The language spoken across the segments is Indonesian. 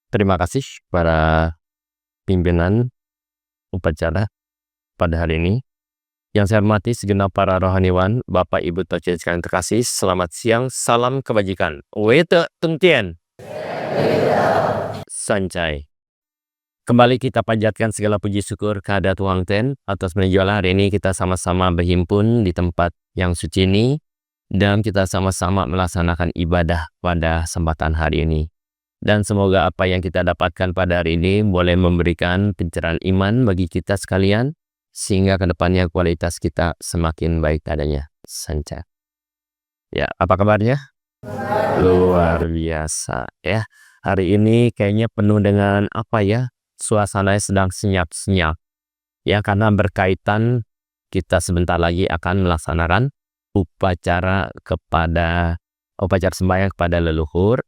Terima kasih para pimpinan upacara pada hari ini. Yang saya hormati segenap para rohaniwan, Bapak Ibu Toce sekalian terkasih, selamat siang, salam kebajikan. Wete tungtian. Sancai. Kembali kita panjatkan segala puji syukur kehadirat Tuhan Ten atas menjualan hari ini kita sama-sama berhimpun di tempat yang suci ini dan kita sama-sama melaksanakan ibadah pada kesempatan hari ini. Dan semoga apa yang kita dapatkan pada hari ini boleh memberikan pencerahan iman bagi kita sekalian sehingga kedepannya kualitas kita semakin baik adanya. Sanca. Ya, apa kabarnya? Luar biasa ya. Hari ini kayaknya penuh dengan apa ya? Suasananya sedang senyap-senyap. Ya, karena berkaitan kita sebentar lagi akan melaksanakan upacara sembahyang kepada leluhur.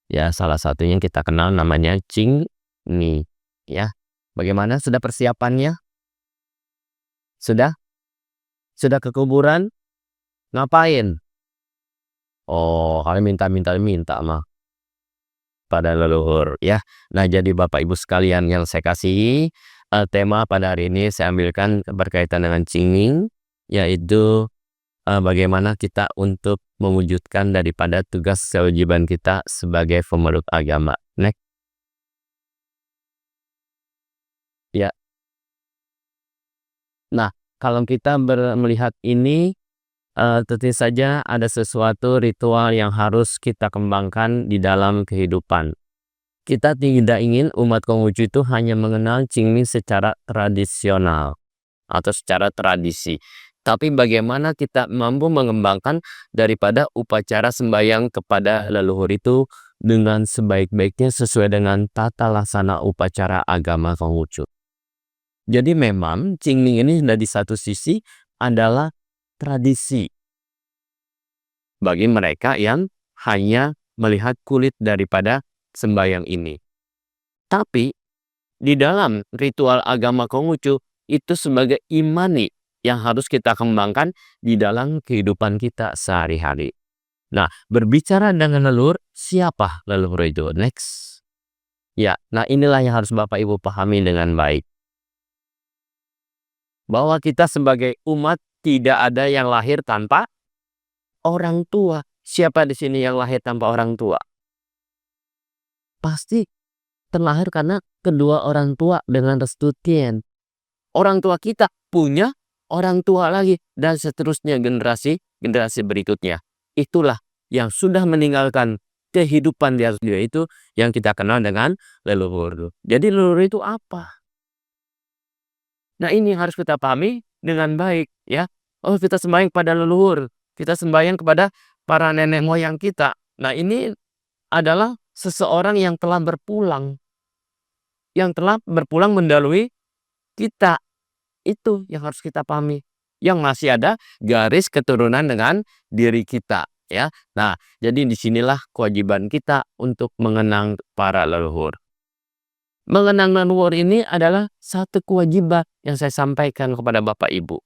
Ya, salah satunya yang kita kenal namanya Qingming. Ya, bagaimana sudah persiapannya? Sudah? Sudah ke kuburan? Ngapain? Oh, kalian minta mah pada leluhur ya. Nah, jadi Bapak Ibu sekalian yang saya kasih, tema pada hari ini saya ambilkan berkaitan dengan Qingming, yaitu bagaimana kita untuk mewujudkan daripada tugas kewajiban kita sebagai pemeluk agama. Next. Ya. Nah, kalau kita melihat ini, tentu saja ada sesuatu ritual yang harus kita kembangkan di dalam kehidupan. Kita tidak ingin umat Konghucu itu hanya mengenal Qingming secara tradisional atau secara tradisi. Tapi bagaimana kita mampu mengembangkan daripada upacara sembahyang kepada leluhur itu dengan sebaik-baiknya sesuai dengan tata laksana upacara agama Konghucu. Jadi memang Qingming ini di satu sisi adalah tradisi bagi mereka yang hanya melihat kulit daripada sembahyang ini. Tapi di dalam ritual agama Konghucu itu sebagai imani yang harus kita kembangkan di dalam kehidupan kita sehari-hari. Nah, berbicara dengan leluhur, siapa leluhur itu? Next. Ya, nah inilah yang harus Bapak Ibu pahami dengan baik. Bahwa kita sebagai umat tidak ada yang lahir tanpa orang tua. Siapa di sini yang lahir tanpa orang tua? Pasti terlahir karena kedua orang tua dengan restu Tien. Orang tua kita punya orang tua lagi dan seterusnya generasi berikutnya. Itulah yang sudah meninggalkan kehidupan di atas dunia itu yang kita kenal dengan leluhur. Jadi leluhur itu apa? Nah, ini harus kita pahami dengan baik ya. Oh, kita sembahyang kepada leluhur, kita sembahyang kepada para nenek moyang kita. Nah, ini adalah seseorang yang telah berpulang mendahului kita. Itu yang harus kita pahami. Yang masih ada garis keturunan dengan diri kita ya. Nah, jadi disinilah kewajiban kita untuk mengenang para leluhur. Mengenang leluhur ini adalah satu kewajiban yang saya sampaikan kepada Bapak Ibu.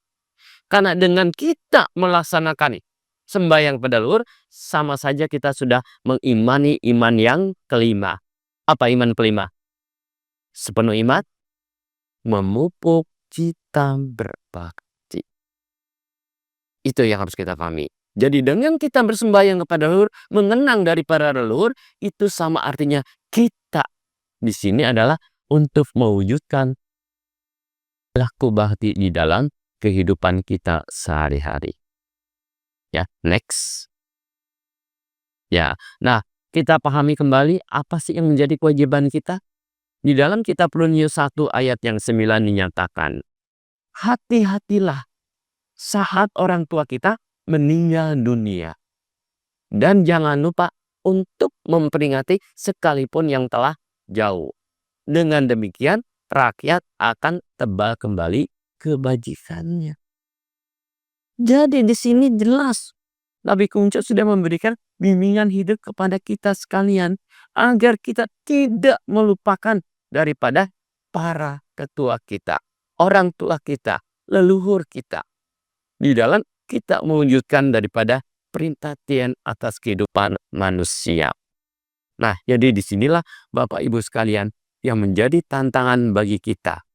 Karena dengan kita melaksanakan sembahyang pada leluhur, sama saja kita sudah mengimani iman yang kelima. Apa iman kelima? Sepenuh iman, memupuk cita berbakti. Itu yang harus kita pahami. Jadi dengan kita bersembahyang kepada leluhur, mengenang dari para leluhur, itu sama artinya kita di sini adalah untuk mewujudkan laku bakti di dalam kehidupan kita sehari-hari. Ya, next. Ya, nah kita pahami kembali apa sih yang menjadi kewajiban kita? Di dalam kitab Runius 1 ayat yang 9 dinyatakan, hati-hatilah saat orang tua kita meninggal dunia. Dan jangan lupa untuk memperingati sekalipun yang telah jauh. Dengan demikian, rakyat akan tebal kembali kebajikannya. Jadi di sini jelas Nabi Konghucu sudah memberikan bimbingan hidup kepada kita sekalian agar kita tidak melupakan daripada para ketua kita, orang tua kita, leluhur kita. Di dalam kita mewujudkan daripada perintah Tien atas kehidupan manusia. Nah, jadi disinilah Bapak Ibu sekalian yang menjadi tantangan bagi kita.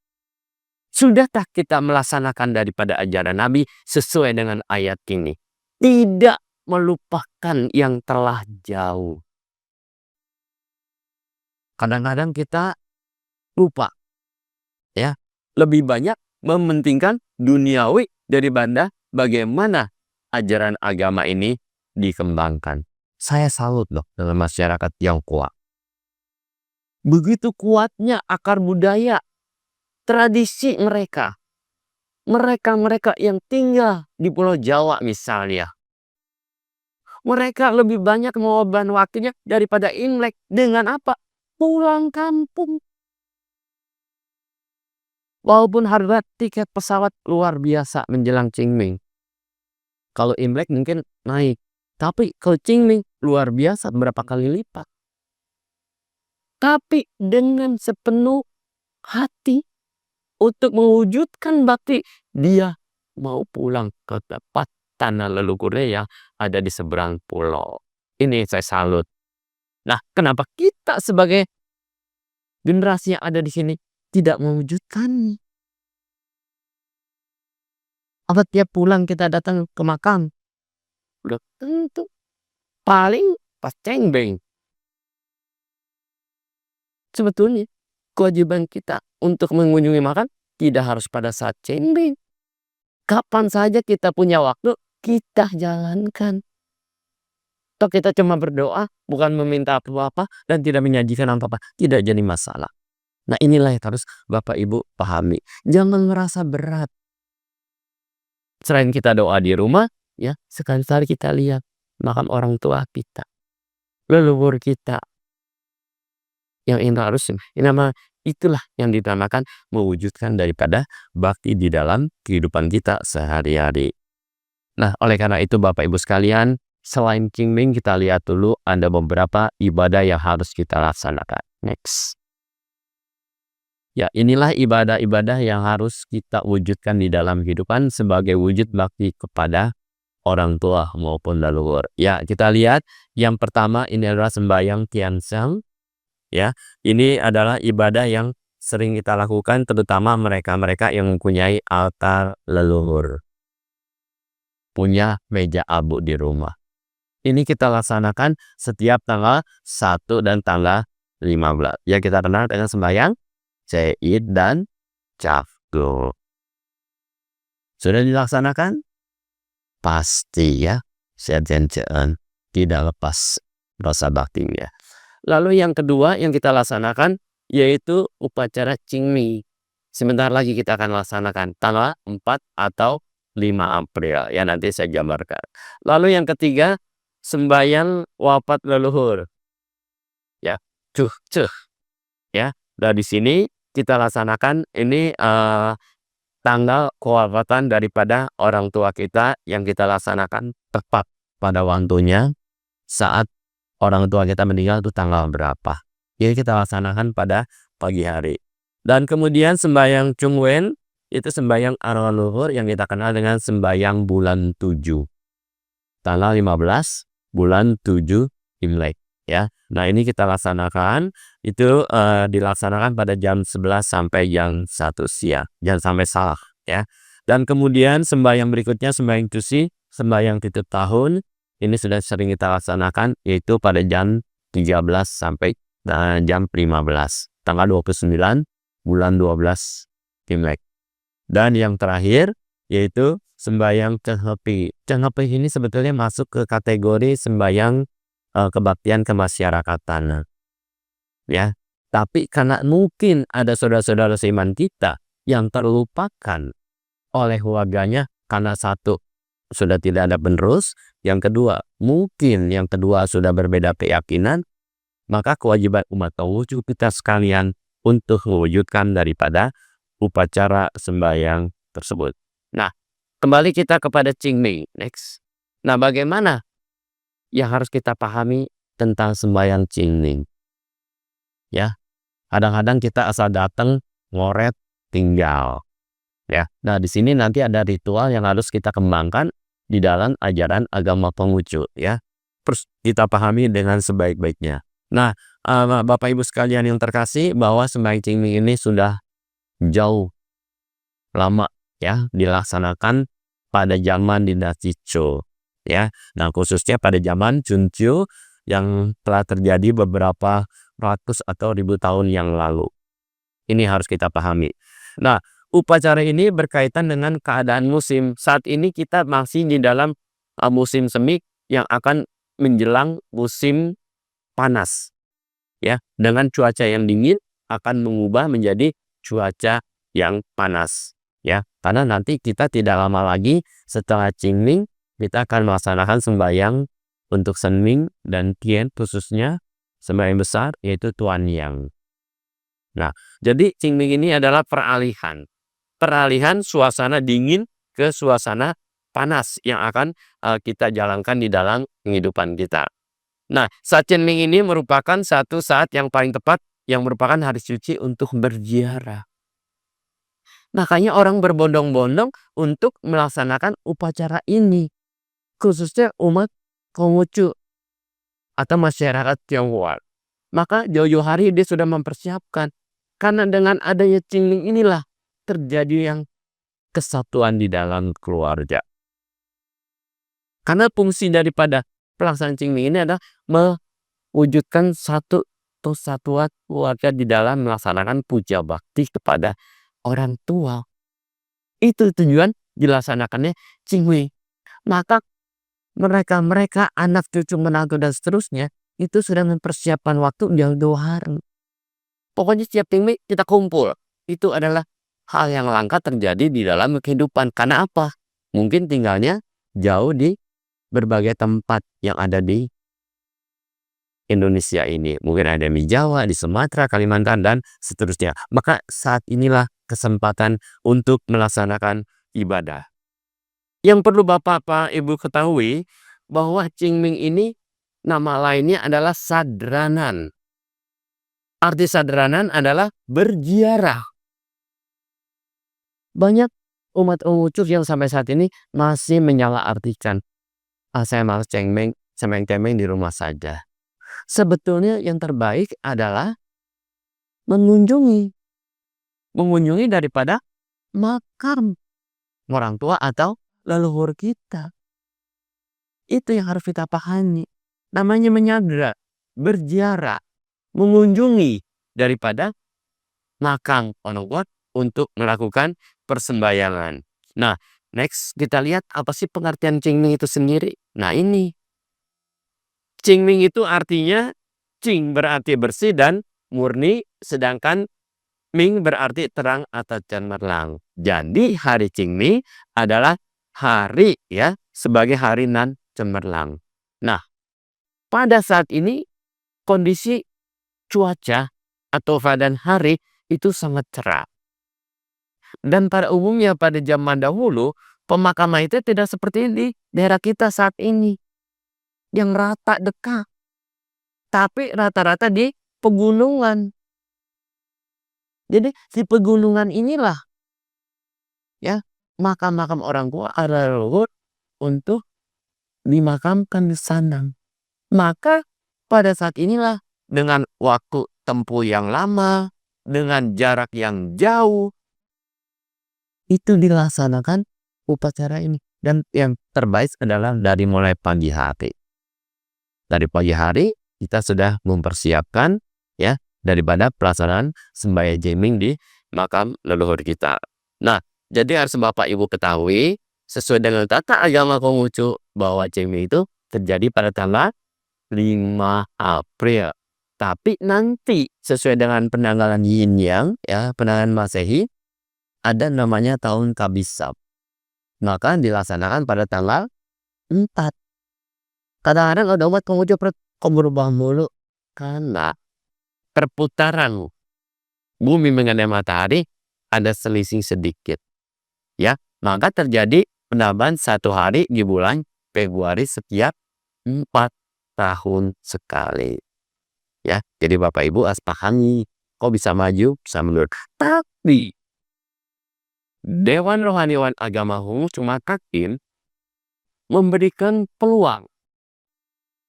Sudahkah kita melaksanakan daripada ajaran Nabi sesuai dengan ayat ini? Tidak melupakan yang telah jauh. Kadang-kadang kita lupa, ya. Lebih banyak mementingkan duniawi daripada bagaimana ajaran agama ini dikembangkan. Saya salut loh dengan masyarakat Tionghoa. Begitu kuatnya akar budaya, tradisi mereka. Mereka yang tinggal di Pulau Jawa misalnya. Mereka lebih banyak mengorbankan waktunya daripada Imlek. Dengan apa? Pulang kampung. Walaupun harga tiket pesawat luar biasa menjelang Qingming. Kalau Imlek mungkin naik. Tapi kalau Qingming luar biasa berapa kali lipat. Tapi dengan sepenuh hati untuk mewujudkan bakti, dia mau pulang ke tempat tanah leluhurnya yang ada di seberang pulau. Ini saya salut. Nah, kenapa kita sebagai generasi yang ada di sini tidak mewujudkan? Apa tiap pulang kita datang ke makam? Udah tentu. Paling pas cengbeng. Sebetulnya kewajiban kita untuk mengunjungi makam tidak harus pada saat cengbeng. Kapan saja kita punya waktu, kita jalankan. Atau kita cuma berdoa, bukan meminta apa-apa dan tidak menyajikan apa-apa, tidak jadi masalah. Nah, inilah yang harus Bapak Ibu pahami. Jangan merasa berat. Selain kita doa di rumah, ya, sekali-kali kita lihat makam orang tua kita, leluhur kita. Yang ini harus, itulah yang dinamakan mewujudkan daripada bakti di dalam kehidupan kita sehari-hari. Nah, oleh karena itu Bapak Ibu sekalian, selain Qingming kita lihat dulu ada beberapa ibadah yang harus kita laksanakan. Next. Ya, inilah ibadah-ibadah yang harus kita wujudkan di dalam kehidupan sebagai wujud bakti kepada orang tua maupun leluhur. Ya, kita lihat yang pertama ini adalah sembahyang Tianzang. Ya, ini adalah ibadah yang sering kita lakukan terutama mereka-mereka yang mempunyai altar leluhur. Punya meja abu di rumah. Ini kita laksanakan setiap tanggal 1 dan tanggal 15. Ya, kita kenal dengan sembahyang Cid dan Cafgo. Sudah dilaksanakan? Pasti ya. Sejen-jen tidak lepas rasa baktinya. Lalu yang kedua yang kita laksanakan yaitu upacara Qingming. Sebentar lagi kita akan laksanakan tanggal 4 atau 5 April. Ya, nanti saya gambarkan. Lalu yang ketiga sembahyang wafat leluhur. Ya, cuh. Ya, dari sini kita laksanakan ini tanggal kewafatan daripada orang tua kita yang kita laksanakan tepat pada waktunya saat orang tua kita meninggal itu tanggal berapa. Jadi kita laksanakan pada pagi hari. Dan kemudian sembahyang Chungwen itu sembahyang arwah leluhur yang kita kenal dengan sembahyang bulan 7. Tanggal 15 bulan 7 Imlek ya. Nah, ini kita laksanakan itu dilaksanakan pada jam 11 sampai jam 1 siang. Jangan sampai salah ya. Dan kemudian sembahyang berikutnya sembahyang Tusi, sembahyang titip tahun. Ini sudah sering kita laksanakan yaitu pada jam 13 sampai jam 15. Tanggal 29 bulan 12 Imlek. Dan yang terakhir yaitu sembahyang Cenghepi. Cenghepi ini sebetulnya masuk ke kategori sembahyang kebaktian kemasyarakatan. Ya, tapi karena mungkin ada saudara-saudara seiman kita yang terlupakan oleh keluarganya karena satu sudah tidak ada penerus, yang kedua sudah berbeda keyakinan, maka kewajiban umat wujud kita sekalian untuk mewujudkan daripada upacara sembahyang tersebut. Nah, kembali kita kepada Qingming. Next. Nah, bagaimana yang harus kita pahami tentang sembahyang Qingming? Ya, kadang-kadang kita asal datang, ngoret, tinggal. Ya, nah di sini nanti ada ritual yang harus kita kembangkan di dalam ajaran agama Konghucu ya. Terus kita pahami dengan sebaik-baiknya. Nah, Bapak Ibu sekalian yang terkasih, bahwa sembahyang Qingming ini sudah jauh lama ya dilaksanakan pada zaman dinasti Zhou ya. Nah, khususnya pada zaman Junqiu yang telah terjadi beberapa ratus atau ribu tahun yang lalu. Ini harus kita pahami. Nah, upacara ini berkaitan dengan keadaan musim. Saat ini kita masih di dalam musim semi yang akan menjelang musim panas ya. Dengan cuaca yang dingin akan mengubah menjadi cuaca yang panas ya. Karena nanti kita tidak lama lagi setelah Qingming kita akan melaksanakan sembahyang untuk Shenming dan Tian, khususnya sembahyang besar yaitu Tuanyang. Nah, jadi Qingming ini adalah peralihan suasana dingin ke suasana panas yang akan kita jalankan di dalam kehidupan kita. Nah, saat Qingming ini merupakan satu saat yang paling tepat yang merupakan hari suci untuk berziarah. Makanya orang berbondong-bondong untuk melaksanakan upacara ini, khususnya umat Konghucu atau masyarakat Tionghoa. Maka jauh-jauh hari dia sudah mempersiapkan. Karena dengan adanya Qingming inilah terjadi yang kesatuan di dalam keluarga. Karena fungsi daripada pelaksanaan Qingming ini adalah mewujudkan satu kesatuan keluarga di dalam melaksanakan puja bakti kepada orang tua. Itu tujuan dilaksanakannya Qingming. Maka mereka anak cucu menantu dan seterusnya itu sudah mempersiapkan waktu jauh-jauh hari. Pokoknya setiap Qingming kita kumpul. Itu adalah hal yang langka terjadi di dalam kehidupan. Karena apa? Mungkin tinggalnya jauh di berbagai tempat yang ada di Indonesia ini. Mungkin ada di Jawa, di Sumatera, Kalimantan, dan seterusnya. Maka saat inilah kesempatan untuk melaksanakan ibadah. Yang perlu Bapak Ibu ketahui bahwa Qingming ini nama lainnya adalah Sadranan. Arti Sadranan adalah berziarah. Banyak umat Konghucu yang sampai saat ini masih menyalahartikan. Saya malas Qingming di rumah saja. Sebetulnya yang terbaik adalah mengunjungi daripada makam orang tua atau leluhur kita. Itu yang harus kita pahami. Namanya menyadara, berziarah, mengunjungi daripada makam orang tua untuk melakukan persembahyangan. Nah, next kita lihat apa sih pengertian Qingming itu sendiri. Nah, ini Qingming itu artinya Qing berarti bersih dan murni, sedangkan Ming berarti terang atau cemerlang. Jadi hari Qingming adalah hari ya sebagai hari nan cemerlang. Nah, pada saat ini kondisi cuaca atau keadaan hari itu sangat cerah. Dan pada umumnya pada zaman dahulu pemakaman itu tidak seperti ini daerah kita saat ini yang rata dekat, tapi rata-rata di pegunungan. Jadi di pegunungan inilah ya makam-makam orang tua ada leluhur untuk dimakamkan di sana. Maka pada saat inilah dengan waktu tempuh yang lama, dengan jarak yang jauh, itu dilaksanakan upacara ini. Dan yang terbaik adalah dari mulai pagi hari. Dari pagi hari kita sudah mempersiapkan ya daripada pelaksanaan sembahyang Qingming di makam leluhur kita. Nah, jadi harus Bapak Ibu ketahui sesuai dengan tata agama Konghucu bahwa Qingming itu terjadi pada tanggal 5 April. Tapi nanti sesuai dengan penanggalan Yin Yang ya, penanggalan Masehi ada namanya tahun Kabisab. Maka dilaksanakan pada tanggal 4. Kadang-kadang ada umat Konghucu kok berubah mulu karena perputaran bumi mengenai matahari ada selisih sedikit. Ya, maka terjadi penambahan 1 hari di bulan Februari setiap 4 tahun sekali. Ya, jadi Bapak Ibu harus pahami kok bisa maju, bisa mundur. Tapi Dewan Rohaniwan Agama Konghucu Makakin memberikan peluang,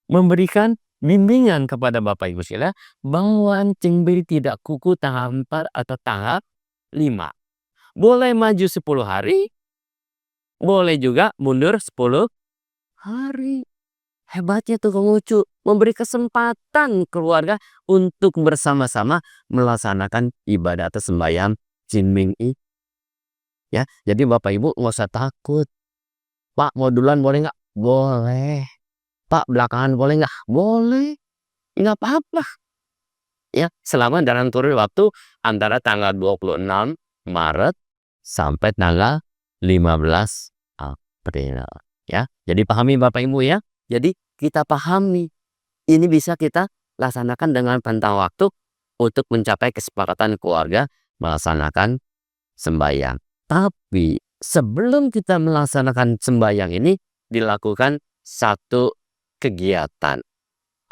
memberikan bimbingan kepada Bapak Ibu sekalian bahwa Chengbei tidak kuku tanggal 4 atau tanggal 5. Boleh maju 10 hari, boleh juga mundur 10 hari. Hebatnya tuh Konghucu, memberi kesempatan keluarga untuk bersama-sama melaksanakan ibadah atau sembahyang Qingming ini. Ya, jadi Bapak Ibu nggak usah takut. Pak, mau duluan boleh nggak? Boleh. Pak, belakangan boleh nggak? Boleh. Nggak apa-apa. Ya, selama dalam kurun waktu antara tanggal 26 Maret sampai tanggal 15 April. Ya, jadi pahami Bapak Ibu ya. Jadi kita pahami, ini bisa kita laksanakan dengan rentang waktu untuk mencapai kesepakatan keluarga melaksanakan sembahyang. Tapi sebelum kita melaksanakan sembahyang ini dilakukan satu kegiatan.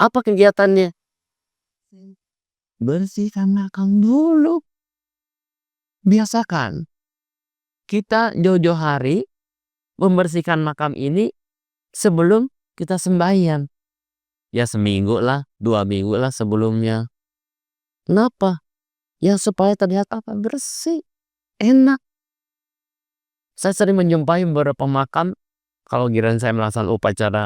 Apa kegiatannya? Bersihkan makam dulu. Biasakan kita jauh-jauh hari membersihkan makam ini sebelum kita sembahyang. Ya seminggu lah, 2 minggu lah sebelumnya. Kenapa? Ya supaya terlihat apa? Bersih, enak. Saya sering menjumpai beberapa makam, kalau giliran saya melaksanakan upacara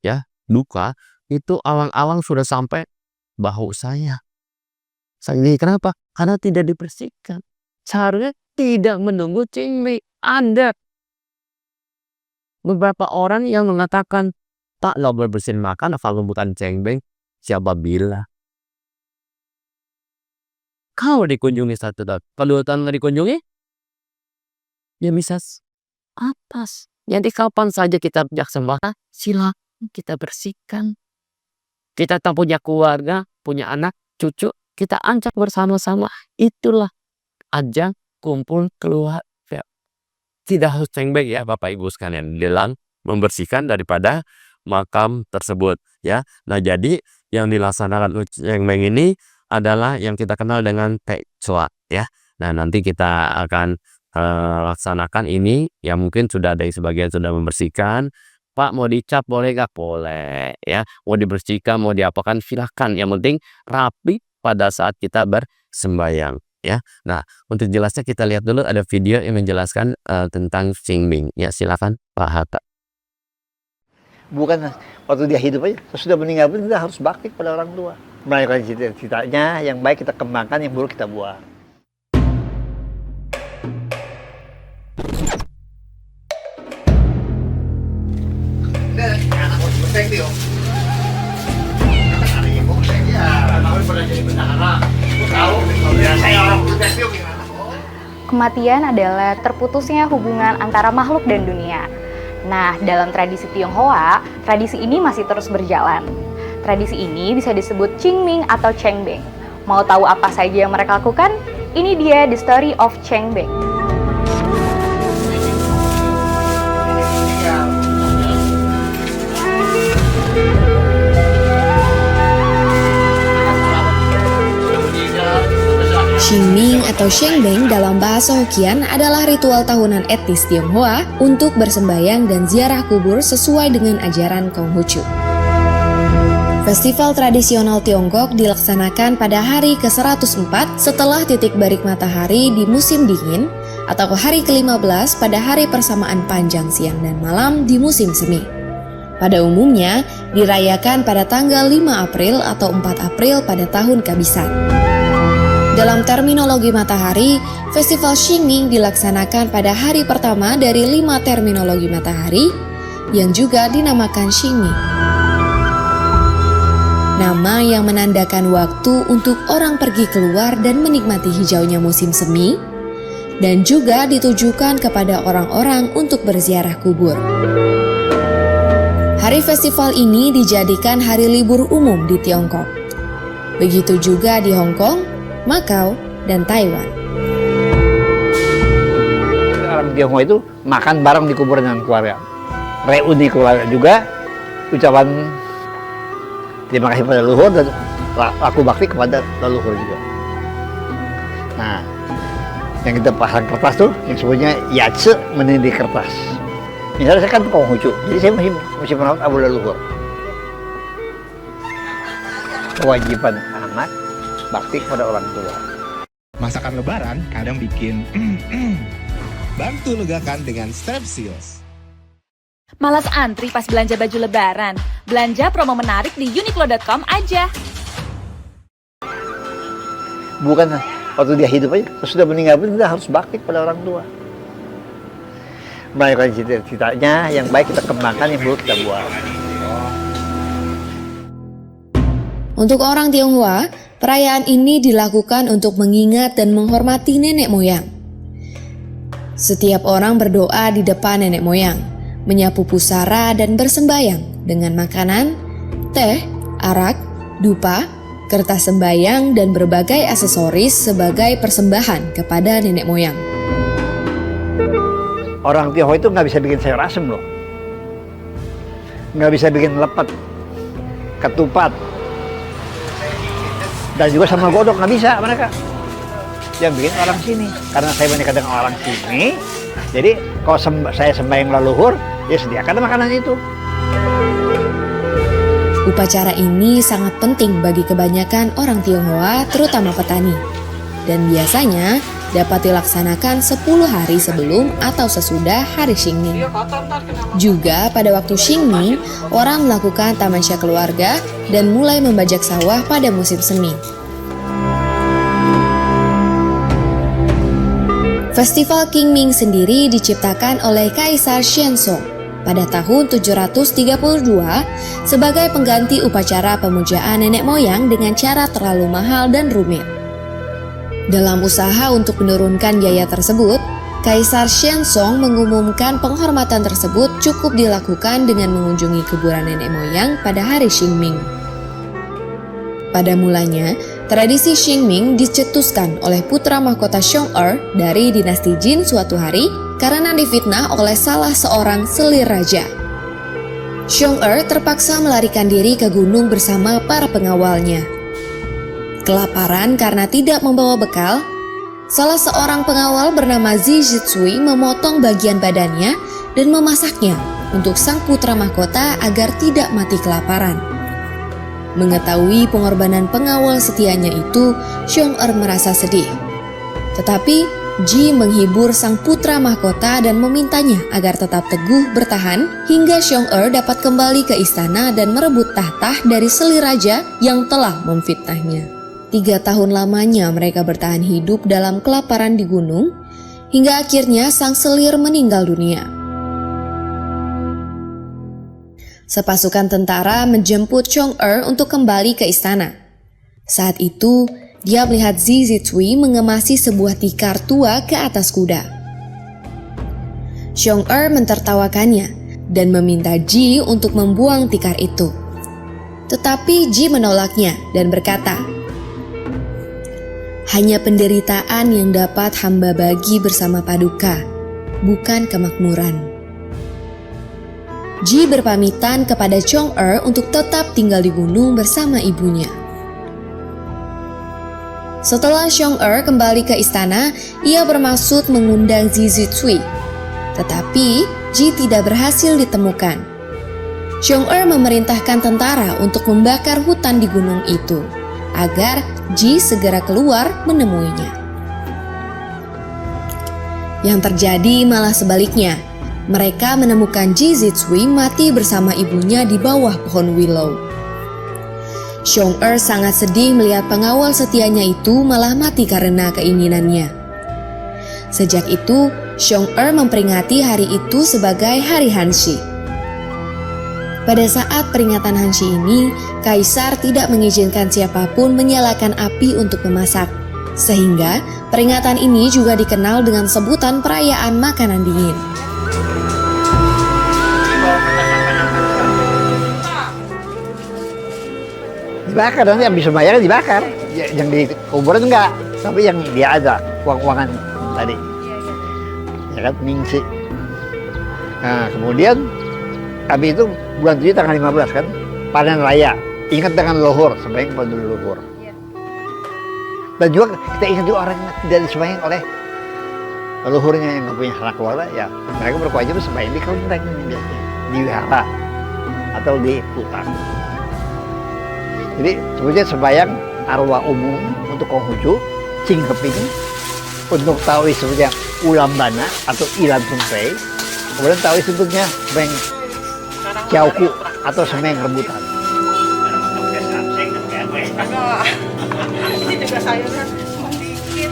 ya duka, itu awang-awang sudah sampai bahu saya. Ini kenapa? Karena tidak dibersihkan. Seharusnya tidak menunggu Qingming. Ada beberapa orang yang mengatakan, Pak, lo berbersihin makan kalau bukan Qingming, siapa bilang? Kalau dikunjungi 1 tahun, kalau 2 tahun nggak dikunjungi, ya bisa atas. Jadi kapan saja kita punya kesempatan, silakan kita bersihkan. Kita tak punya keluarga, punya anak, cucu, kita ajak bersama-sama. Itulah ajang kumpul keluarga. Tidak harus Qingming ya Bapak Ibu sekalian, dalam membersihkan daripada makam tersebut ya. Nah, jadi yang dilaksanakan Qingming ini adalah yang kita kenal dengan Pecua ya. Nah, nanti kita akan laksanakan ini. Ya mungkin sudah ada yang sebagian sudah membersihkan. Pak, mau dicap boleh nggak? Boleh ya. Mau dibersihkan, mau diapakan silahkan. Yang penting rapi pada saat kita bersembahyang ya. Nah, untuk jelasnya kita lihat dulu ada video yang menjelaskan tentang Qingming. Ya, silakan Pak Hatta. Bukan waktu dia hidup aja, sudah meninggal pun kita harus bakti pada orang tua. Melakukan cita-citanya, yang baik kita kembangkan, yang buruk kita buang. Kematian adalah terputusnya hubungan antara makhluk dan dunia. Nah, dalam tradisi Tionghoa, tradisi ini masih terus berjalan. Tradisi ini bisa disebut Qingming atau Chengbing. Mau tahu apa saja yang mereka lakukan? Ini dia The Story of Chengbing. Qingming atau Shengbing dalam bahasa Hokkien adalah ritual tahunan etnis Tionghoa untuk bersembahyang dan ziarah kubur sesuai dengan ajaran Konghucu. Festival tradisional Tiongkok dilaksanakan pada hari ke-104 setelah titik balik matahari di musim dingin atau hari ke-15 pada hari persamaan panjang siang dan malam di musim semi. Pada umumnya dirayakan pada tanggal 5 April atau 4 April pada tahun kehabisan. Dalam terminologi matahari, Festival Qingming dilaksanakan pada hari pertama dari 5 terminologi matahari yang juga dinamakan Qingming. Nama yang menandakan waktu untuk orang pergi keluar dan menikmati hijaunya musim semi, dan juga ditujukan kepada orang-orang untuk berziarah kubur. Hari festival ini dijadikan hari libur umum di Tiongkok. Begitu juga di Hong Kong, Makau, dan Taiwan. Orang Tionghoa itu makan bareng di kuburan dengan keluarga. Reuni keluarga juga, ucapan terima kasih pada leluhur dan laku bakti kepada leluhur juga. Nah, yang kita pasang kertas tuh, yang sebutnya yatse, menindi kertas. Misalnya saya kan Konghucu, jadi saya masih merawat abu leluhur. kewajiban anak bakti kepada orang tua. Masakan lebaran kadang bikin bantu legakan dengan Strepsils. Malas antri pas belanja baju lebaran? Belanja promo menarik di uniqlo.com aja. Bukan waktu dia hidup aja, sudah meninggal pun kita harus bakti pada orang tua. Melakukan cita-citanya yang baik kita kembangkan, yang buruk kita buang. Untuk orang Tionghoa, perayaan ini dilakukan untuk mengingat dan menghormati nenek moyang. Setiap orang berdoa di depan nenek moyang, menyapu pusara dan bersembayang dengan makanan, teh, arak, dupa, kertas sembayang, dan berbagai aksesoris sebagai persembahan kepada nenek moyang. Orang Tionghoa itu nggak bisa bikin sayur asem loh. Nggak bisa bikin lepet, ketupat, dan juga sambal godok nggak bisa mereka. Yang bikin orang sini. Karena saya menikah dengan orang sini, jadi kalau saya sembahyang leluhur, ya sediakan makanan itu. Upacara ini sangat penting bagi kebanyakan orang Tionghoa, terutama petani. Dan biasanya dapat dilaksanakan 10 hari sebelum atau sesudah hari Qingming. Juga pada waktu Qingming, orang melakukan tamasya keluarga dan mulai membajak sawah pada musim semi. Festival Qingming sendiri diciptakan oleh Kaisar Xianzong pada tahun 732 sebagai pengganti upacara pemujaan nenek moyang dengan cara terlalu mahal dan rumit. Dalam usaha untuk menurunkan biaya tersebut, Kaisar Xianzong mengumumkan penghormatan tersebut cukup dilakukan dengan mengunjungi kuburan nenek moyang pada hari Qingming. Pada mulanya, tradisi Qingming dicetuskan oleh putra mahkota Xiong-er dari dinasti Jin suatu hari karena difitnah oleh salah seorang selir raja. Xiong-er terpaksa melarikan diri ke gunung bersama para pengawalnya. Kelaparan karena tidak membawa bekal, salah seorang pengawal bernama Zi Zitsui memotong bagian badannya dan memasaknya untuk sang putra mahkota agar tidak mati kelaparan. Mengetahui pengorbanan pengawal setianya itu, Xiong-er merasa sedih. Tetapi Ji menghibur sang putra mahkota dan memintanya agar tetap teguh bertahan hingga Xiong-er dapat kembali ke istana dan merebut tahta dari selir raja yang telah memfitnahnya. 3 tahun lamanya mereka bertahan hidup dalam kelaparan di gunung, hingga akhirnya sang selir meninggal dunia. Sepasukan tentara menjemput Xiong-er untuk kembali ke istana. Saat itu, dia melihat Zi Zitsui mengemasi sebuah tikar tua ke atas kuda. Xiong-er mentertawakannya dan meminta Ji untuk membuang tikar itu. Tetapi Ji menolaknya dan berkata, "Hanya penderitaan yang dapat hamba bagi bersama paduka, bukan kemakmuran." Ji berpamitan kepada Xiong-er untuk tetap tinggal di gunung bersama ibunya. Setelah Xiong-er kembali ke istana, ia bermaksud mengundang Zi Zitsui. Tetapi Ji tidak berhasil ditemukan. Xiong-er memerintahkan tentara untuk membakar hutan di gunung itu, agar Ji segera keluar menemuinya. Yang terjadi malah sebaliknya. Mereka menemukan Zi Zitsui mati bersama ibunya di bawah pohon willow. Xiong-er sangat sedih melihat pengawal setianya itu malah mati karena keinginannya. Sejak itu, Xiong-er memperingati hari itu sebagai Hari Hanshi. Pada saat peringatan Hanshi ini, Kaisar tidak mengizinkan siapapun menyalakan api untuk memasak. Sehingga, peringatan ini juga dikenal dengan sebutan perayaan makanan dingin. Dibakar, nanti yang bisa bayar dibakar. Yang di kuburan enggak, tapi yang dia ada uang-uangan tadi. Ya kan, Mingsi. Nah, kemudian habis itu bulan 7 tanggal 15 kan, panen raya. Ingat dengan leluhur, sembahyang kepada leluhur. Dan juga kita ingat juga orang yang tidak disembahyang oleh leluhurnya yang nggak punya anak keluarga, ya mereka berkewajiban sembahyang di kelenteng ini biasanya, di wihara atau di hutan. Jadi sebetulnya sembahyang arwah umum untuk Konghucu, Cing Keping, untuk tahu sebetulnya ulam bana atau ilan sumpei, kemudian tahu sebetulnya semeng ciauku atau semeng rebutan. Ini juga sayurnya cuma dikit.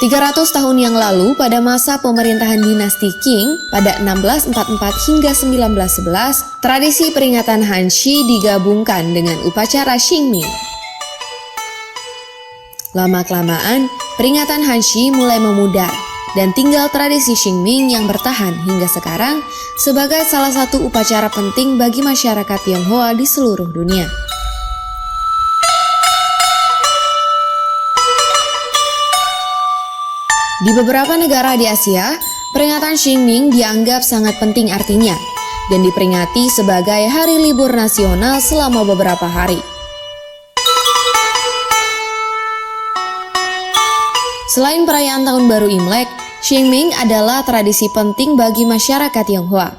Tiga ratus tahun yang lalu, pada masa pemerintahan dinasti Qing, pada 1644 hingga 1911, tradisi peringatan Hanshi digabungkan dengan upacara Qingming. Lama-kelamaan, peringatan Hanshi mulai memudar, dan tinggal tradisi Qingming yang bertahan hingga sekarang sebagai salah satu upacara penting bagi masyarakat Tionghoa di seluruh dunia. Di beberapa negara di Asia, peringatan Qingming dianggap sangat penting artinya dan diperingati sebagai hari libur nasional selama beberapa hari. Selain perayaan Tahun Baru Imlek, Qingming adalah tradisi penting bagi masyarakat Tionghoa.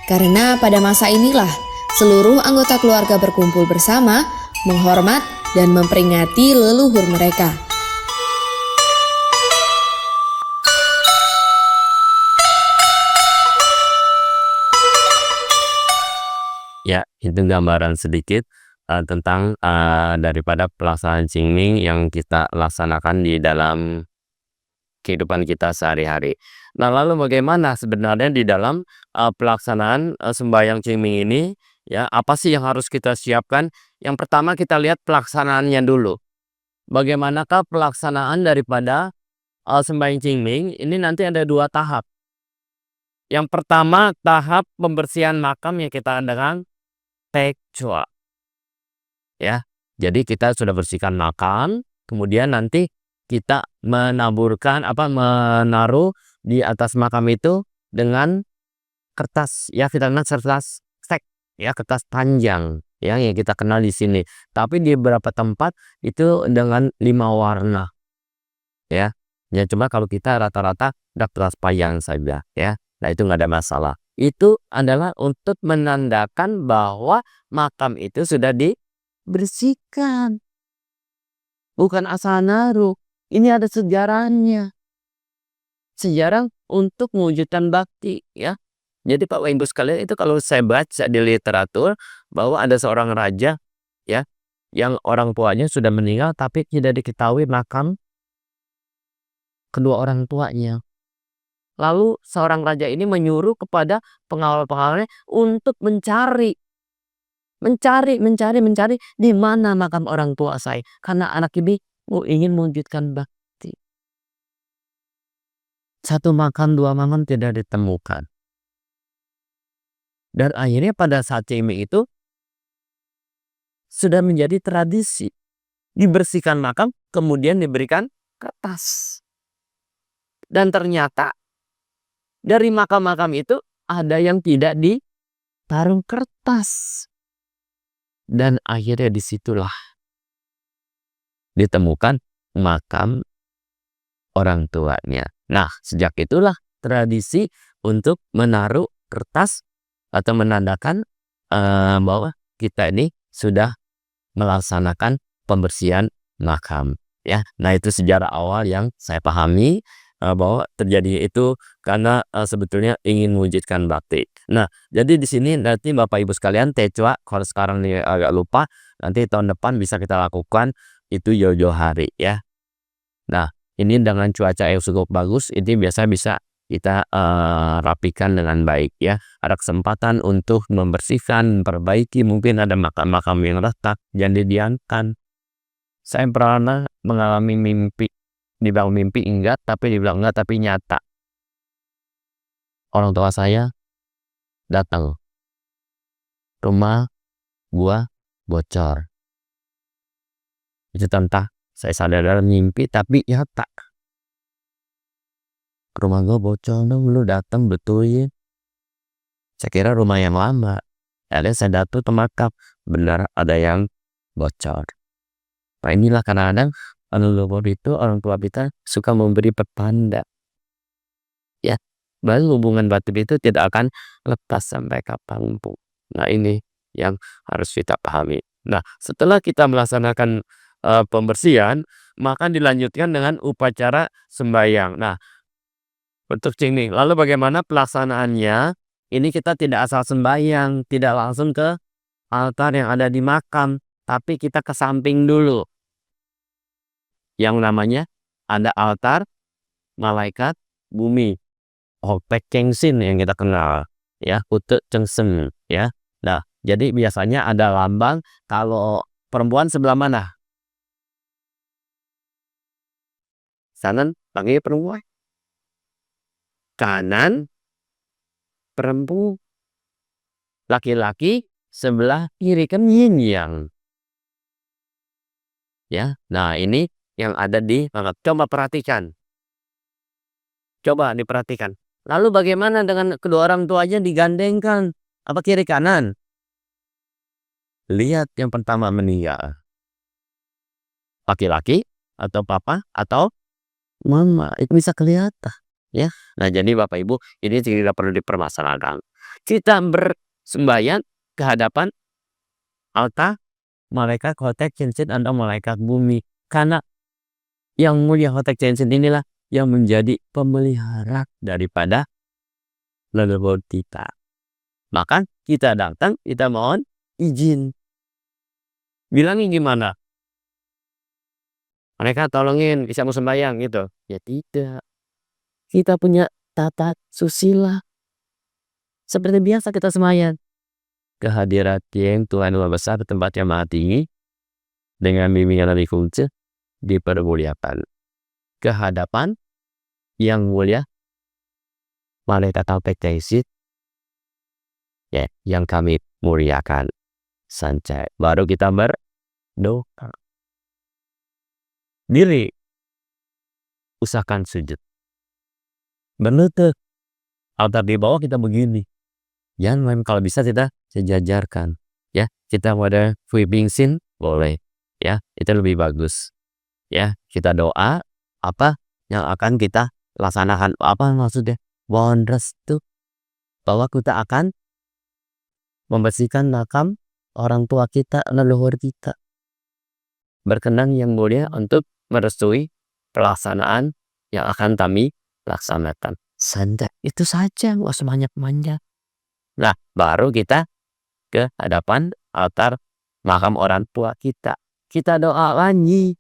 Karena pada masa inilah seluruh anggota keluarga berkumpul bersama, menghormat dan memperingati leluhur mereka. Ya, itu gambaran sedikit tentang daripada pelaksanaan Qingming yang kita laksanakan di dalam kehidupan kita sehari-hari. Nah, lalu bagaimana sebenarnya di dalam pelaksanaan sembahyang Qingming ini? Ya, apa sih yang harus kita siapkan? Yang pertama kita lihat pelaksanaannya dulu. Bagaimanakah pelaksanaan daripada sembahyang Qingming? Ini nanti ada 2 tahap. Yang pertama tahap pembersihan makam yang kita adakan Tekcua. Ya, jadi kita sudah bersihkan makam, kemudian nanti kita menaruh di atas makam itu dengan kertas, ya kita kenal kertas stek, ya kertas panjang, ya yang kita kenal di sini. Tapi di beberapa tempat itu dengan 5 warna, ya. Ya cuma kalau kita rata-rata kertas panjang saja, ya. Nah itu nggak ada masalah. Itu adalah untuk menandakan bahwa makam itu sudah dibersihkan. Bukan asal naruh. Ini ada sejarahnya. Sejarah untuk mewujudkan bakti, ya. Jadi Pak Ibu sekalian, itu kalau saya baca di literatur bahwa ada seorang raja, ya, yang orang tuanya sudah meninggal tapi tidak diketahui makam kedua orang tuanya. Lalu seorang raja ini menyuruh kepada pengawal-pengawalnya untuk mencari di mana makam orang tua saya. Karena anak ini ingin mewujudkan bakti. 1 makam, 2 makam tidak ditemukan. Dan akhirnya pada saat Qingming itu sudah menjadi tradisi. Dibersihkan makam, kemudian diberikan kertas. Dan ternyata dari makam-makam itu ada yang tidak ditaruh kertas. Dan akhirnya disitulah ditemukan makam orang tuanya. Nah, sejak itulah tradisi untuk menaruh kertas atau menandakan bahwa kita ini sudah melaksanakan pembersihan makam. Ya, nah itu sejarah awal yang saya pahami. Bahwa terjadi itu karena sebetulnya ingin mewujudkan bakti. Nah, jadi di sini nanti Bapak Ibu sekalian Tekcua, kalau sekarang ini agak lupa, nanti tahun depan bisa kita lakukan itu jauh-jauh hari, ya. Nah, ini dengan cuaca yang cukup bagus, ini biasa bisa kita rapikan dengan baik, ya. Ada kesempatan untuk membersihkan, memperbaiki, mungkin ada makam-makam yang retak, jangan didiamkan. Saya pernah mengalami mimpi. Dibilang mimpi enggak, tapi dibilang enggak, tapi nyata. Orang tua saya datang. Rumah gua bocor. Itu tentang saya sadar dalam mimpi, tapi nyata. Rumah gua bocor dong, lu datang betulin. Saya kira rumah yang lama. Ada saya datang ke makam, benar ada yang bocor. Nah inilah kadang-kadang leluhur itu orang tua kita suka memberi pertanda. Ya, baru hubungan batin itu tidak akan lepas sampai kapanpun. Nah ini yang harus kita pahami. Nah setelah kita melaksanakan pembersihan, maka dilanjutkan dengan upacara sembahyang. Nah untuk cingming, lalu bagaimana pelaksanaannya? Ini kita tidak asal sembahyang, tidak langsung ke altar yang ada di makam, tapi kita ke samping dulu. Yang namanya ada altar malaikat bumi. Hopek Kengsin yang kita kenal, ya, Kute Cengsen, ya. Nah, jadi biasanya ada lambang. Kalau perempuan sebelah mana? Kanan, panggil perempuan. Kanan, perempuan. Laki-laki sebelah kiri, kan yin yang. Ya, nah ini yang ada di makam. Coba perhatikan. Coba diperhatikan. Lalu bagaimana dengan kedua orang tuanya digandengkan? Apa kiri kanan? Lihat yang pertama meninggal. Laki-laki atau papa atau mama. Itu bisa kelihatan. Ya. Nah jadi Bapak Ibu, ini tidak perlu dipermasalahkan. Kita bersembahyang ke hadapan altar malaikat Hotek Cengsin atau malaikat bumi. Karena yang mulia Hotek Cengsin inilah yang menjadi pemelihara daripada leluhur kita. Maka kita datang, kita mohon izin. Bilangin gimana? Mereka tolongin, bisa mau sembahyang gitu. Ya tidak. Kita punya tata susila. Seperti biasa kita sembahyang. Kehadirat yang Tuhan Maha Besar tempat yang maha tinggi dengan bimbingan dari kunci dipermuliakan. Kehadapan yang mulia malaikat Hopek Kengsin, ya, yang kami muliakan. Sancai. Baru kita berdoa. Diri. Usahakan sujud. Berlutut. Altar di bawah kita begini. Jangan kalau bisa kita sejajarkan. Ya, kita pada sweeping scene boleh. Ya, itu lebih bagus. Ya, kita doa apa yang akan kita laksanakan. Apa maksudnya? Mohon restu bahwa kita akan membersihkan makam orang tua kita, leluhur kita. Berkenan yang mulia untuk merestui pelaksanaan yang akan kami laksanakan. Santai, itu saja, nggak usah banyak-banyak. Nah, baru kita ke hadapan altar makam orang tua kita. Kita doa lagi.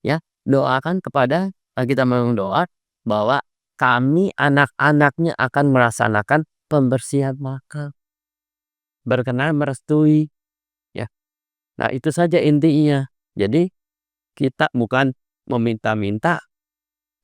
Ya, doakan kepada, kita mendoa bahwa kami anak-anaknya akan melaksanakan pembersihan makam. Berkenan merestui. Ya. Nah, itu saja intinya. Jadi kita bukan meminta-minta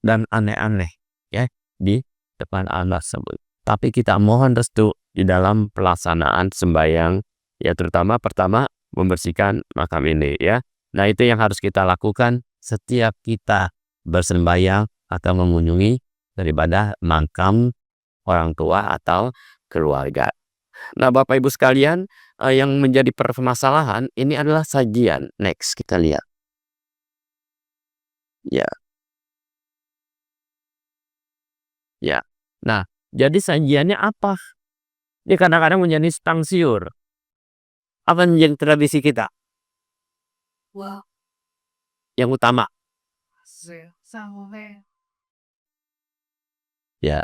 dan aneh-aneh, ya, di depan Allah sebut. Tapi kita mohon restu di dalam pelaksanaan sembahyang, ya, terutama pertama membersihkan makam ini, ya. Nah, itu yang harus kita lakukan setiap kita bersembahyang atau mengunjungi daripada makam orang tua atau keluarga. Nah, Bapak Ibu sekalian, yang menjadi permasalahan ini adalah sajian. Next, kita lihat. Ya. Ya. Nah, jadi sajiannya apa? Ini kadang-kadang menjadi simpang siur. Apa yang menjadi tradisi kita? Wow. Yang utama. Sampai. Ya.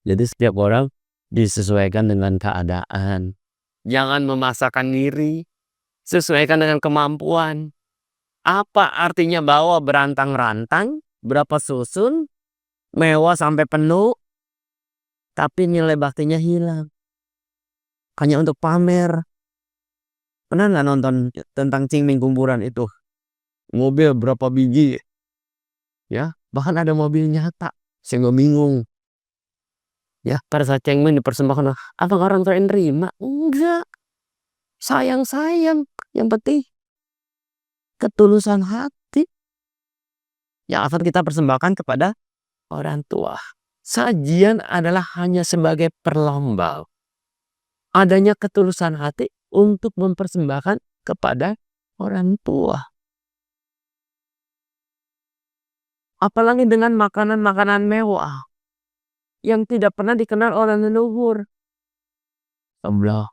Jadi setiap orang disesuaikan dengan keadaan. Jangan memaksakan diri. Sesuaikan dengan kemampuan. Apa artinya bawa berantang-rantang, berapa susun, mewah sampai penuh, tapi nilai baktinya hilang. Hanya untuk pamer. Pernah nggak nonton tentang cingming kuburan itu? Mobil berapa biji? Ya, bahkan ada mobil nyata. Saya nggak bingung. Ya, pada saat cingming dipersembahkan, apa orang tua yang nerima? Enggak. Sayang-sayang. Yang penting ketulusan hati yang akan kita persembahkan kepada orang tua. Sajian adalah hanya sebagai perlombaan. adanya ketulusan hati untuk mempersembahkan kepada orang tua. Apalagi dengan makanan-makanan mewah yang tidak pernah dikenal oleh leluhur. Sebelah.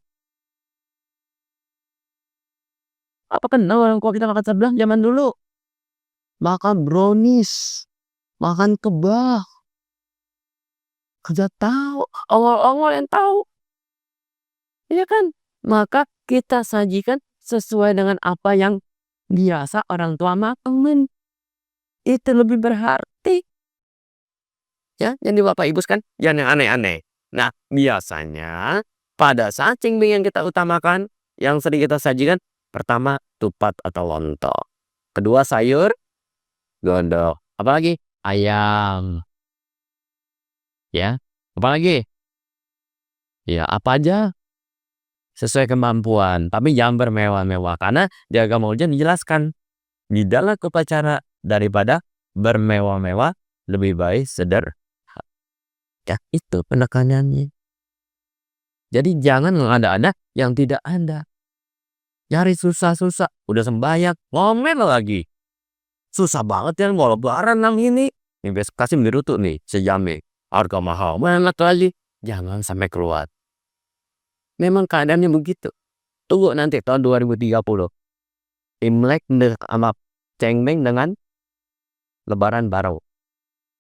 Apa kenal orang tua kita makan sebelah zaman dulu? Makan brownies, makan kebab. Kerja tahu, ongol-ongol yang tahu. Iya kan? Maka kita sajikan sesuai dengan apa yang biasa orang tua makan. Itu lebih berarti. Ya, jadi Bapak Ibu kan jangan yang aneh-aneh. Nah, biasanya pada saat cingbing yang kita utamakan, yang sering kita sajikan, pertama tupat atau lontong. Kedua sayur godok. Apalagi ayam. Ya, apalagi? Ya, apa aja sesuai kemampuan, tapi jangan bermewah-mewah karena di agama Ujian dijelaskan di dalam upacara daripada bermewah-mewah lebih baik sederhana. Ya, itu penekanannya. Jadi jangan ada yang tidak ada. Cari susah-susah, udah sembahyang, ngomel lagi. Susah banget ya mau lebaran nang ini. Nih besok kasih berutuh nih sejam nih. Harga mahal banget lagi. Jangan sampai keluar. Memang keadaannya begitu. Tunggu nanti tahun 2030. Imlek sama Cengbeng dengan Lebaran baru.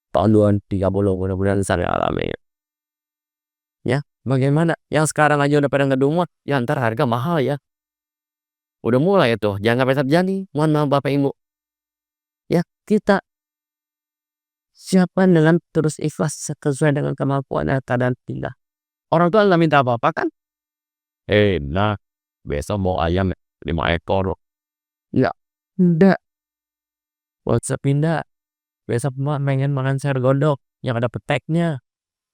Tahun 2030 mudah-mudahan saya alami. Ya, bagaimana? Yang sekarang aja udah pada ngedumut, ya ntar harga mahal ya. Udah mulai tuh, jangan sampai terjadi. Mohon maaf Bapak Ibu. Ya, kita siapkan dengan terus ikhlas sesuai dengan kemampuan dan keadaan kita. Orang tua nggak minta apa-apa kan? Nah, besok mau ayam 5 ekor. Ya, enggak. What's pindah? Besok pengen makan sayur godok yang ada peteknya.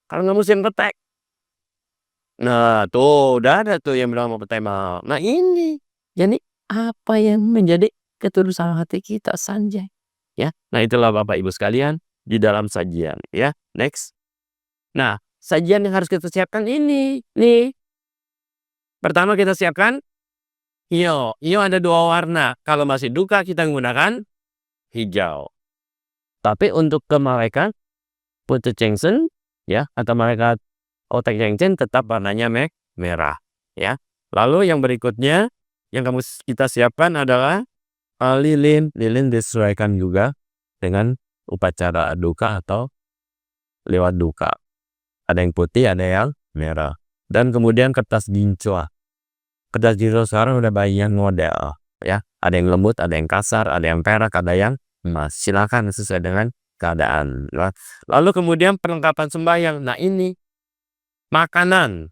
Kalau nggak musim petek. Nah, tuh udah ada tuh yang bilang mau petek mahal. Nah ini, jadi apa yang menjadi ketulusan hati kita Sanjay? Ya, nah itulah Bapak Ibu sekalian di dalam sajian. Ya, next. Nah, sajian yang harus kita siapkan ini, nih. Pertama kita siapkan hio. Hio ada 2 warna. Kalau masih duka kita menggunakan hijau. Tapi untuk ke malaikat Putu Chengsen ya atau malaikat Otek Chengsen tetap warnanya merah ya. Lalu yang berikutnya yang kita siapkan adalah lilin. Lilin disesuaikan juga dengan upacara duka atau lewat duka. Ada yang putih, ada yang merah. Dan kemudian kertas gincoa. Kertas gincoa sekarang udah banyak model ya. Ada yang lembut, ada yang kasar, ada yang perak, ada yang emas. Silakan sesuai dengan keadaan. Lalu kemudian perlengkapan sembahyang. Nah ini makanan,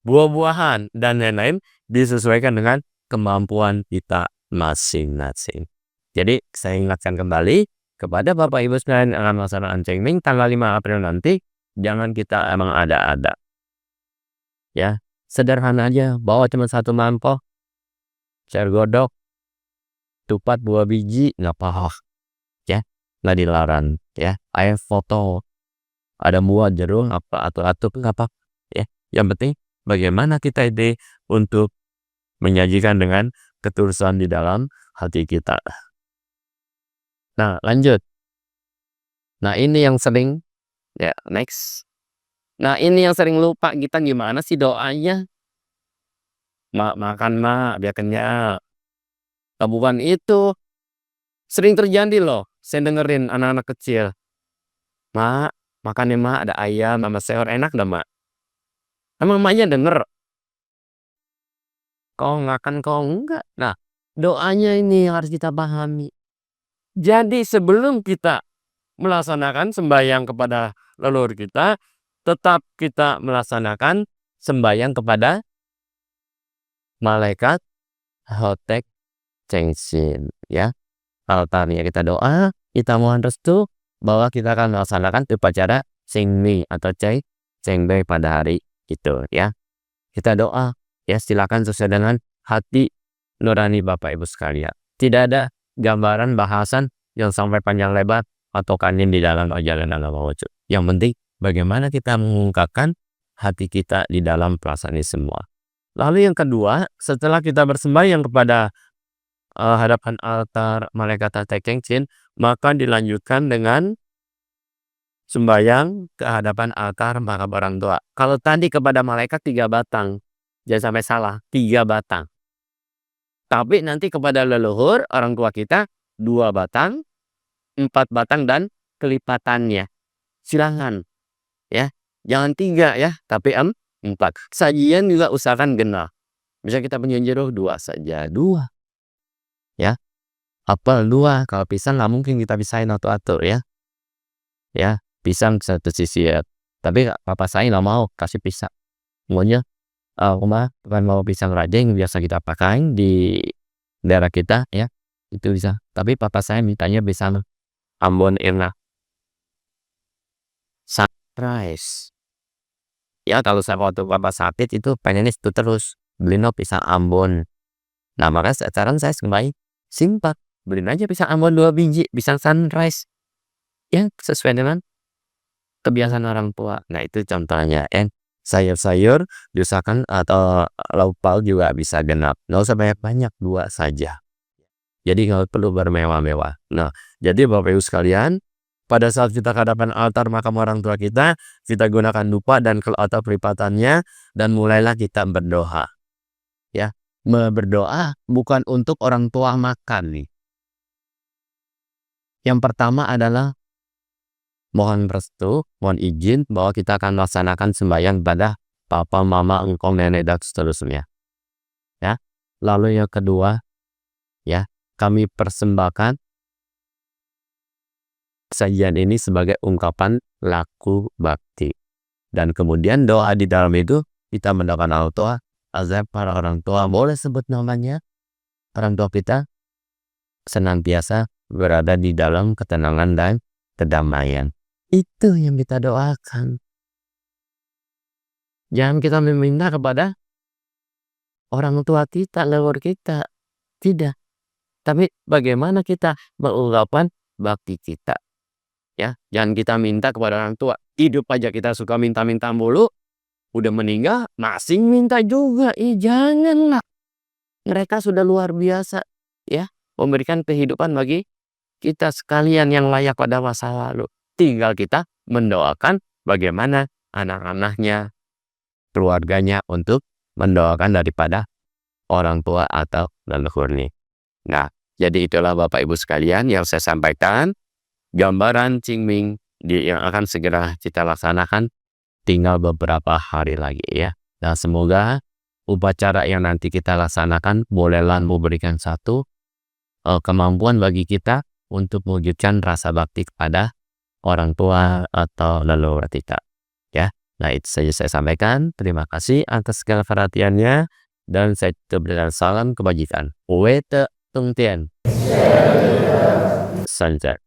buah-buahan dan lain-lain disesuaikan dengan kemampuan kita masing-masing. Jadi saya ingatkan kembali kepada Bapak Ibu sekalian yang akan melaksanakan Cengbing tanggal 5 April nanti, jangan kita emang ada-ada. Ya, sederhana aja, bawa cuma 1 mangkok, sayur godok, tupat 2 biji, nggak apa-apa. Ya, nggak dilarang. Ya, air foto, ada buah jeruk apa atau nggak apa. Ya, yang penting bagaimana kita ide untuk menyajikan dengan ketulusan di dalam hati kita. Nah, lanjut. Nah, ini yang sering ya, next. Nah, ini yang sering lupa kita gimana sih doanya? Makan biar kenyang. Bukan itu. Sering terjadi loh. Saya dengerin anak-anak kecil. Mak, makannya mak ada ayam sama sayur enak dah mak. Emang emaknya denger? Kau makan kau enggak? Nah, doanya ini harus kita pahami. Jadi sebelum kita melaksanakan sembahyang kepada leluhur kita, tetap kita melaksanakan sembahyang kepada malaikat Hotek Chengsin ya. Altarnya kita doa, kita mohon restu bahwa kita akan melaksanakan upacara Cengbing atau Cengbing pada hari itu ya. Kita doa ya, silakan sesuai dengan hati nurani Bapak Ibu sekalian. Tidak ada gambaran bahasan yang sampai panjang lebar atau kanin di dalam ajaran agama wujud. Yang penting bagaimana kita mengungkapkan hati kita di dalam pelaksanaan ini semua. Lalu yang kedua, setelah kita bersembahyang kepada hadapan altar malaikat Taekengcin, maka dilanjutkan dengan sembahyang ke hadapan altar makam orang tua. Kalau tadi kepada malaikat 3 batang, jangan sampai salah, 3 batang. Tapi nanti kepada leluhur orang tua kita 2 batang, 4 batang dan kelipatannya. Silakan ya. Jangan 3 ya, tapi 4. Sajian juga usahakan genap. Misalnya kita punya jeruk 2 saja, 2. Ya. Apel 2, kalau pisang nggak mungkin kita pisahin atur-atur ya. Ya, pisang satu sisi ya. Tapi papa saya nggak mau kasih pisang. Maunya bukan mau pisang raja yang biasa kita pakai di daerah kita ya. Itu bisa. Tapi papa saya mintanya pisang Ambon Irna. Sunrise. Ya, kalau saya waktu papa sakit itu pengennya itu terus. Beliin pisang Ambon. Nah, makanya sekarang saya simpat. Beliin aja pisang Ambon 2 biji, pisang Sunrise. Ya, sesuai dengan kebiasaan orang tua. Nah, itu contohnya. Sayur-sayur diusahakan atau lauk pauk juga bisa genap. Nggak usah banyak-banyak, 2 saja. Jadi nggak perlu bermewah-mewah. Nah, jadi Bapak Ibu sekalian, pada saat kita ke hadapan altar makam orang tua kita gunakan dupa dan atau kelipatannya, dan mulailah kita berdoa. Ya, berdoa bukan untuk orang tua makan nih. Yang pertama adalah mohon restu, mohon izin bahwa kita akan melaksanakan sembahyang pada papa, mama, engkong, nenek, dan seterusnya. Ya. Lalu yang kedua, ya, kami persembahkan sajian ini sebagai ungkapan laku bakti. Dan kemudian doa di dalam itu kita mendoakan orang tua, azab para orang tua, boleh sebut namanya, orang tua kita senantiasa berada di dalam ketenangan dan kedamaian. Itu yang kita doakan. Jangan kita meminta kepada orang tua kita, leluhur kita. Tidak. Tapi bagaimana kita mengungkapkan bakti kita. Ya, jangan kita minta kepada orang tua. Hidup aja kita suka minta-minta mulu. Udah meninggal masih minta juga. Janganlah. Mereka sudah luar biasa ya, memberikan kehidupan bagi kita sekalian yang layak pada masa lalu. Tinggal kita mendoakan bagaimana anak-anaknya, keluarganya untuk mendoakan daripada orang tua atau leluhur nih. Nah, jadi itulah Bapak Ibu sekalian yang saya sampaikan. Gambaran Qingming yang akan segera kita laksanakan tinggal beberapa hari lagi ya. Nah, semoga upacara yang nanti kita laksanakan bolehlah memberikan satu kemampuan bagi kita untuk mewujudkan rasa bakti kepada orang tua atau leluhur kita ya. Nah, itu saja saya sampaikan. Terima kasih atas segala perhatiannya, dan saya tutup dengan salam kebajikan. Wei Te Tung Tian. Sanjay.